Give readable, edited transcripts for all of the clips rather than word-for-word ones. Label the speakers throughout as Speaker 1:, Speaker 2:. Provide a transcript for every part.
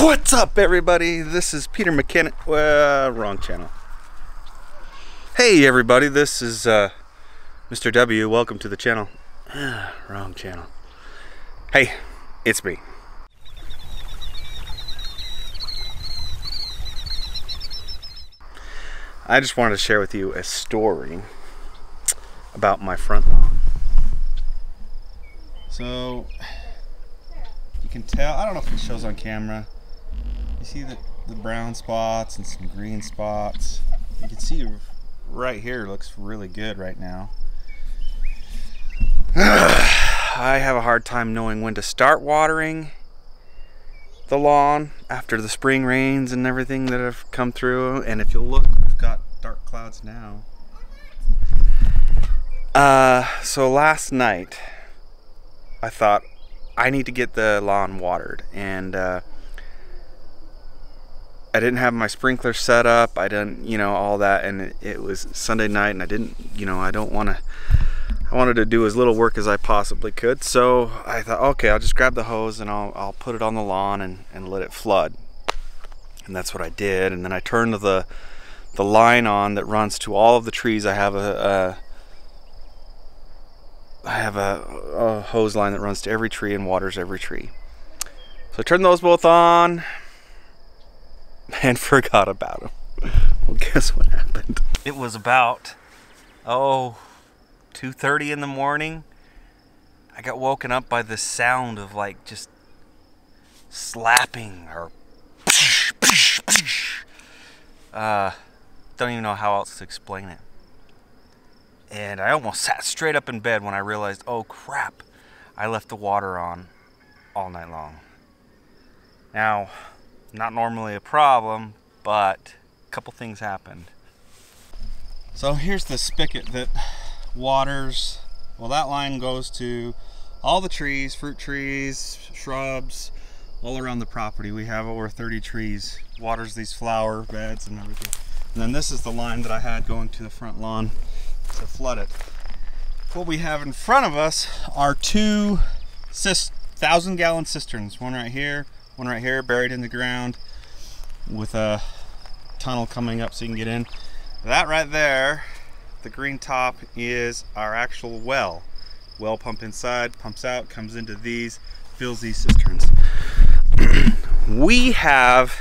Speaker 1: What's up, everybody? This is Peter McKinnon. Wrong channel. Hey, everybody. This is Mr. W. Welcome to the channel. Wrong channel. Hey, it's me. I just wanted to share with you a story about my front lawn. So, you can tell, I don't know if it shows on camera. You see the brown spots and some green spots. You can see right here looks really good right now. I have a hard time knowing when to start watering the lawn after the spring rains and everything that have come through. And if you'll look, we've got dark clouds now. So last night I thought I need to get the lawn watered, and I didn't have my sprinkler set up. I didn't, all that, and it was Sunday night, and I didn't, I wanted to do as little work as I possibly could. So I thought, okay, I'll just grab the hose and I'll put it on the lawn and let it flood. And that's what I did. And then I turned the line on that runs to all of the trees. I have a hose line that runs to every tree and waters every tree. So I turned those both on and forgot about them. Well, guess what happened? It was about 2:30 in the morning. I got woken up by the sound of like just slapping or don't even know how else to explain it. And I almost sat straight up in bed when I realized, oh crap, I left the water on all night long. Now, not normally a problem, but a couple things happened. So here's the spigot that waters. Well, that line goes to all the trees, fruit trees, shrubs, all around the property. We have over 30 trees. Waters these flower beds and everything. And then this is the line that I had going to the front lawn to flood it. What we have in front of us are two 1,000-gallon cisterns. One right here, buried in the ground with a tunnel coming up so you can get in. That right there, the green top, is our actual well. Well pump inside, pumps out, comes into these, fills these cisterns. We have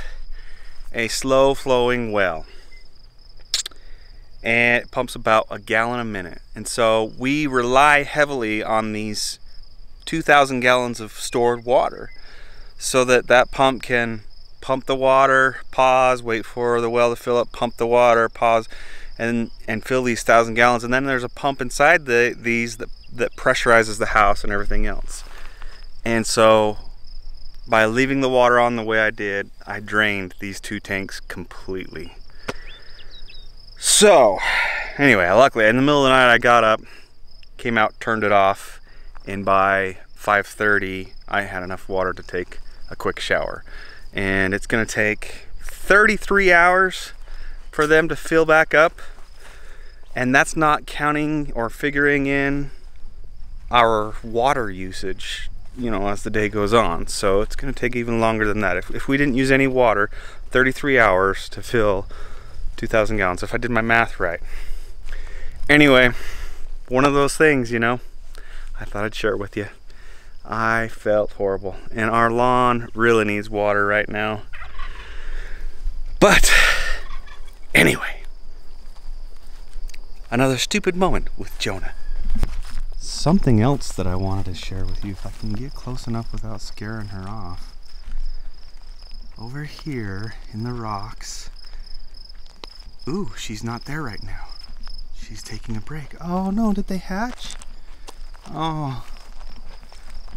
Speaker 1: a slow flowing well, and it pumps about a gallon a minute. And so we rely heavily on these 2,000 gallons of stored water so that pump can pump the water, pause, wait for the well to fill up, pump the water, pause, and fill these 1,000 gallons. And then there's a pump inside these that pressurizes the house and everything else. And so by leaving the water on the way I did, I drained these two tanks completely. So anyway, luckily in the middle of the night I got up, came out, turned it off, and by 5:30 I had enough water to take a quick shower. And it's gonna take 33 hours for them to fill back up, and that's not counting or figuring in our water usage, as the day goes on. So it's gonna take even longer than that. If we didn't use any water, 33 hours to fill 2,000 gallons, if I did my math right. Anyway, one of those things, I thought I'd share it with you. I felt horrible, and our lawn really needs water right now. But anyway, another stupid moment with Jonah. Something else that I wanted to share with you, if I can get close enough without scaring her off. Over here in the rocks. Ooh, she's not there right now. She's taking a break. Oh no, did they hatch? Oh,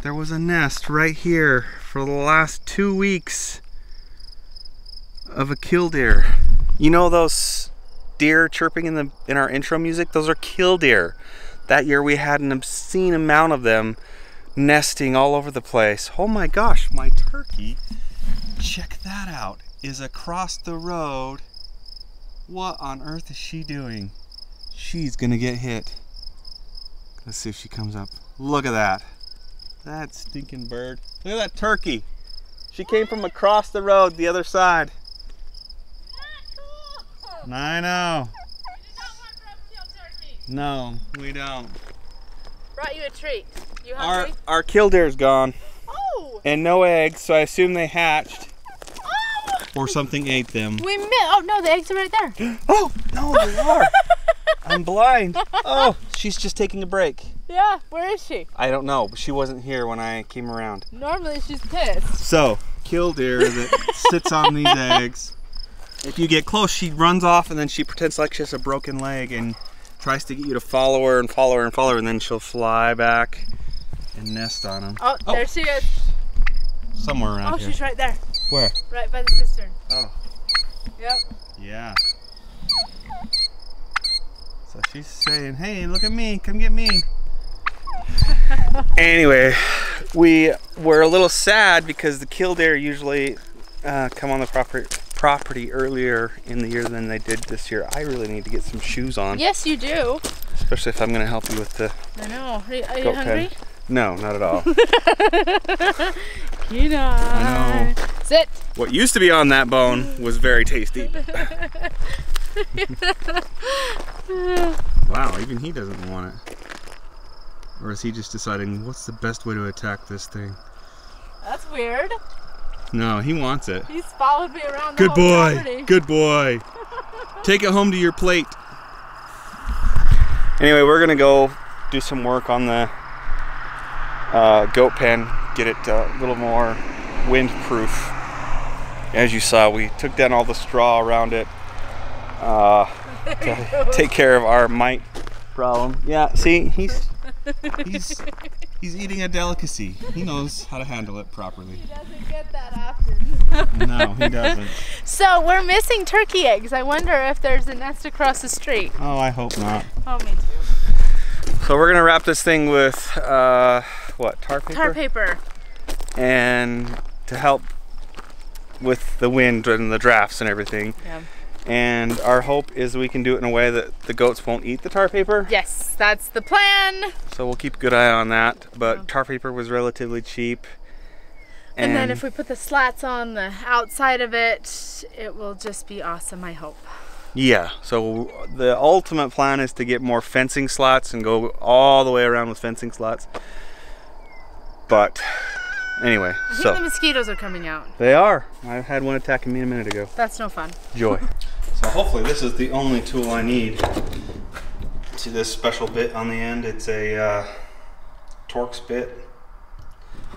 Speaker 1: there was a nest right here for the last 2 weeks of a killdeer. You know those deer chirping in our intro music? Those are killdeer. That year we had an obscene amount of them nesting all over the place. Oh my gosh, my turkey, check that out, is across the road. What on earth is she doing? She's gonna get hit. Let's see if she comes up. Look at that. That stinking bird. Look at that turkey. She came from across the road, the other side. I know. No, we don't.
Speaker 2: Brought you a treat. You hungry?
Speaker 1: Our killdeer's gone.
Speaker 2: Oh!
Speaker 1: And no eggs, so I assume they hatched. Oh! Or something ate them.
Speaker 2: We missed. Oh no, the eggs are right there.
Speaker 1: Oh, no, they are. I'm blind. Oh, she's just taking a break.
Speaker 2: Yeah, where is she?
Speaker 1: I don't know, but she wasn't here when I came around.
Speaker 2: Normally she's pissed.
Speaker 1: So, killdeer that sits on these eggs. If you get close, she runs off and then she pretends like she has a broken leg and tries to get you to follow her and follow her and follow her, and then she'll fly back and nest on them.
Speaker 2: Oh, there she is.
Speaker 1: Somewhere around here.
Speaker 2: Oh, she's right there.
Speaker 1: Where?
Speaker 2: Right by the cistern.
Speaker 1: Oh.
Speaker 2: Yep.
Speaker 1: Yeah. So she's saying, hey, look at me, come get me. Anyway, we were a little sad because the killdeer usually come on the property earlier in the year than they did this year. I really need to get some shoes on.
Speaker 2: Yes, you do.
Speaker 1: Especially if I'm going to help you with the
Speaker 2: I know. Are you hungry?
Speaker 1: pen. No, not at all.
Speaker 2: Keini.
Speaker 1: I know.
Speaker 2: Sit.
Speaker 1: What used to be on that bone was very tasty. Wow, even he doesn't want it. Or is he just deciding what's the best way to attack this thing?
Speaker 2: That's weird.
Speaker 1: No, he wants it.
Speaker 2: He's followed me around the
Speaker 1: Good
Speaker 2: whole
Speaker 1: boy.
Speaker 2: property.
Speaker 1: Good boy. Take it home to your plate. Anyway, we're gonna go do some work on the goat pen, get it a little more wind-proof. As you saw, we took down all the straw around it to take care of our mite problem. Yeah, see, he's eating a delicacy. He knows how to handle it properly.
Speaker 2: He doesn't get that often.
Speaker 1: No, he doesn't.
Speaker 2: So we're missing turkey eggs. I wonder if there's a nest across the street.
Speaker 1: Oh, I hope not.
Speaker 2: Oh, me too.
Speaker 1: So we're gonna wrap this thing with what, tar paper?
Speaker 2: Tar paper.
Speaker 1: And to help with the wind and the drafts and everything.
Speaker 2: Yeah.
Speaker 1: And our hope is we can do it in a way that the goats won't eat the tar paper.
Speaker 2: Yes, that's the plan.
Speaker 1: So we'll keep a good eye on that. But tar paper was relatively cheap.
Speaker 2: And then if we put the slats on the outside of it, it will just be awesome, I hope.
Speaker 1: Yeah, so the ultimate plan is to get more fencing slats and go all the way around with fencing slats. But anyway,
Speaker 2: I think the mosquitoes are coming out.
Speaker 1: They are. I had one attacking me a minute ago.
Speaker 2: That's no fun.
Speaker 1: Joy. So hopefully this is the only tool I need. See this special bit on the end? It's a Torx bit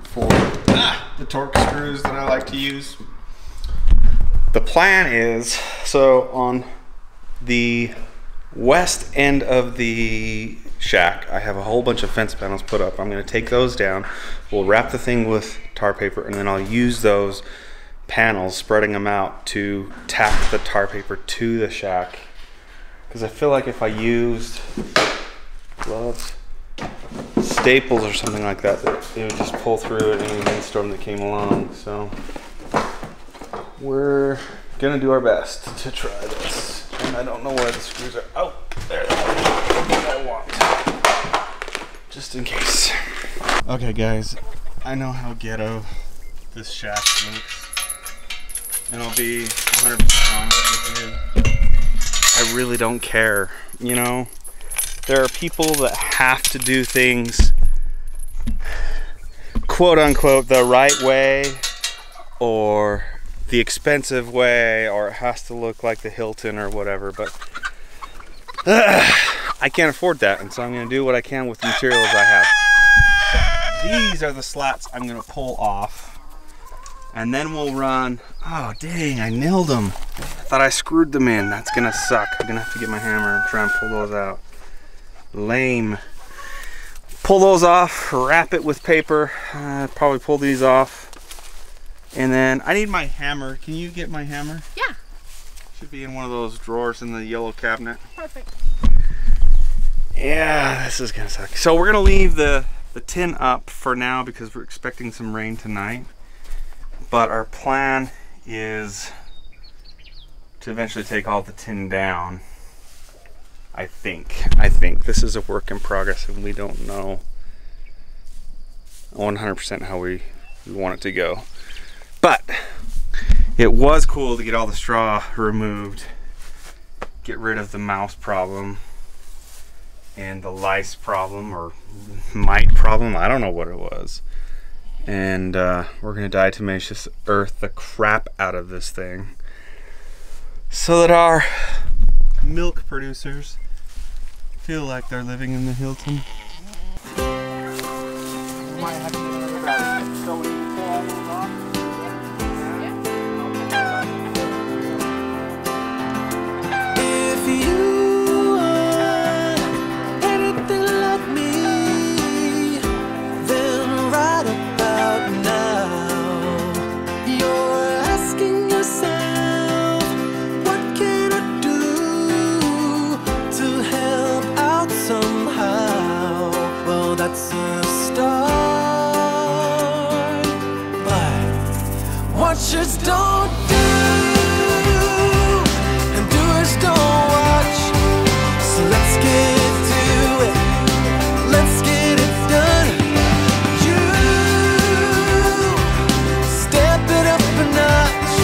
Speaker 1: for the Torx screws that I like to use. The plan is, so on the west end of the shack, I have a whole bunch of fence panels put up. I'm going to take those down. We'll wrap the thing with tar paper, and then I'll use those panels, spreading them out, to tack the tar paper to the shack. Because I feel like if I used gloves, staples or something like that, it would just pull through it in any windstorm that came along. So we're gonna do our best to try this. And I don't know where the screws are. Oh, there they are. I want, just in case. Okay guys, I know how ghetto this shack looks, and I'll be 100% honest with you. I really don't care, you know? There are people that have to do things quote unquote the right way, or the expensive way, or it has to look like the Hilton or whatever, but I can't afford that, and so I'm going to do what I can with the materials I have. So these are the slats I'm going to pull off, and then we'll run. Oh dang, I nailed them. I thought I screwed them in. That's going to suck. I'm going to have to get my hammer and try and pull those out. Lame. Pull those off, wrap it with paper, probably pull these off. And then I need my hammer. Can you get my hammer?
Speaker 2: Yeah.
Speaker 1: Should be in one of those drawers in the yellow cabinet.
Speaker 2: Perfect.
Speaker 1: Yeah, this is gonna suck. So we're gonna leave the tin up for now because we're expecting some rain tonight. But our plan is to eventually take all the tin down. I think this is a work in progress, and we don't know 100% how we want it to go. But it was cool to get all the straw removed, get rid of the mouse problem and the lice problem or mite problem. I don't know what it was. And we're gonna diatomaceous earth the crap out of this thing so that our milk producers feel like they're living in the Hilton.
Speaker 3: If you are anything like me, then right about now you're asking yourself, what can I do to help out somehow? Well, that's a start, but watchers don't do and doers don't watch. So let's get to it, let's get it done. You step it up a notch.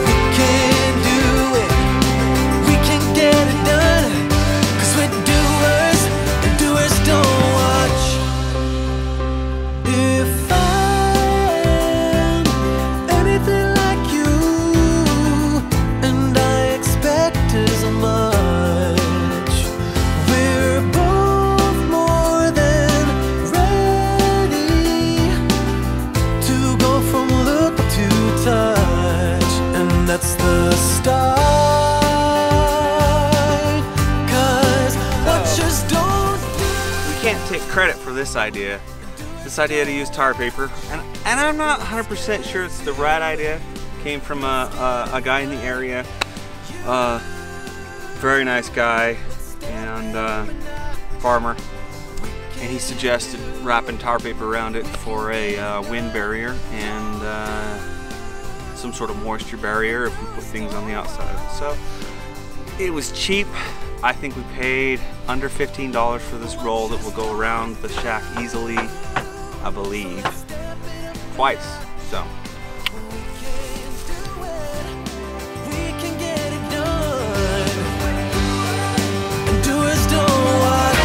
Speaker 3: We can do it, we can get it done. 'Cause we're doers and doers don't watch. If I'm anything like you, and I expect as much, we're both more than ready to go from look to touch. And that's the start. 'Cause watchers don't do.
Speaker 1: We can't take credit for this idea. This idea to use tar paper, and I'm not 100% sure it's the right idea. Came from a guy in the area, very nice guy, and farmer, and he suggested wrapping tar paper around it for a wind barrier and some sort of moisture barrier if we put things on the outside. So it was cheap. I think we paid under $15 for this roll that will go around the shack easily, I believe, twice. So
Speaker 3: We can get it done. And doers don't watch.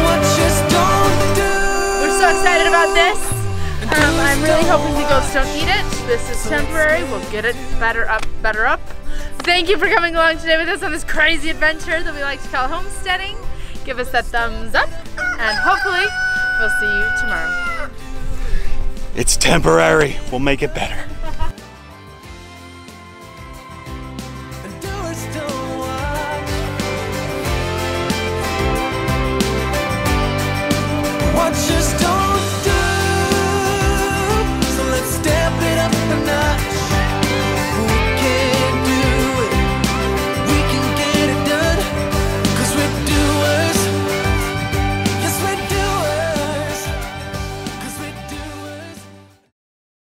Speaker 3: Watchers don't do.
Speaker 2: We're so excited about this. I'm really hoping the goats don't eat it. This is temporary. We'll get it better up. Thank you for coming along today with us on this crazy adventure that we like to call homesteading. Give us that thumbs up, and hopefully we'll see you tomorrow.
Speaker 1: it's temporary. We'll make it better.
Speaker 3: And doers don't watch. Watchers